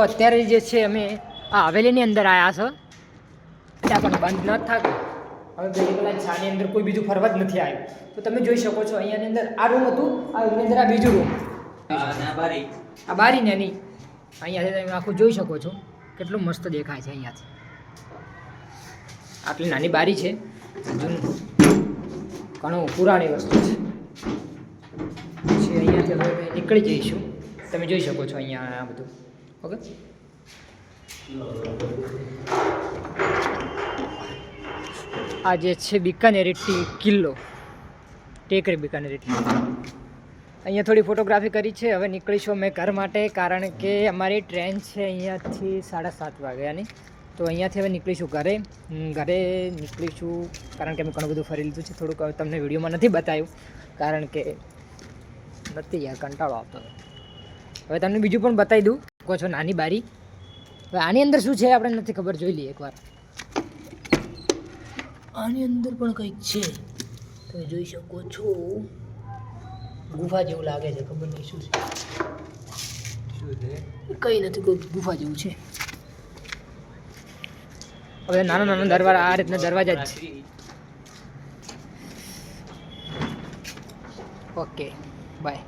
અત્યારે જે છે અમે આ હવેલીની અંદર આવ્યા છો, ત્યાં પણ બંધ ન થાક. હવે 2 કલાક છાની અંદર કોઈ બીજું ફરવા જ નથી આવ્યું. તો તમે જોઈ શકો છો અહીંયાની અંદર આ રૂમ હતું, આ રૂમની અંદર આ બીજું રૂમ, આ બારી ને એની અહીંયાથી તમે આખું જોઈ શકો છો કેટલું મસ્ત દેખાય છે. અહીંયાથી આટલી નાની બારી છે, ઘણું પુરાણી વસ્તુ છે. પછી અહીંયાથી હવે નીકળી જઈશું. તમે જોઈ શકો છો અહીંયા આ બધું. ઓકે, આ જે છે બિકાનેરી કિલ્લો, ટેકરી બિકાનેરી કિલ્લો. અહીંયા થોડી ફોટોગ્રાફી કરી છે. હવે નીકળીશું અમે ઘર માટે, કારણ કે અમારી ટ્રેન છે અહીંયાથી 7:30 વાગ્યાની. તો અહીંયાથી હવે નીકળીશું ઘરે નીકળીશું, કારણ કે અમે ઘણું બધું ફરી લીધું છે. થોડુંક તમને વિડીયોમાં નથી બતાવ્યું, કારણ કે નથી યાર, કંટાળો આવતો. હવે તમને બીજું પણ બતાવી દઉં. કહો છો નાની બારી. હવે આની અંદર શું છે આપણે નથી ખબર, જોઈ લઈએ એકવાર. આની અંદર પણ કંઈક છે, તમે જોઈ શકો છો. ગુફા જેવું લાગે છે, ખબર નહીં શું છે. કંઈ નથી, કોઈ ગુફા જેવું છે. હવે નાના દરવાજા, આ રીતના દરવાજા જ છે. Okay, by.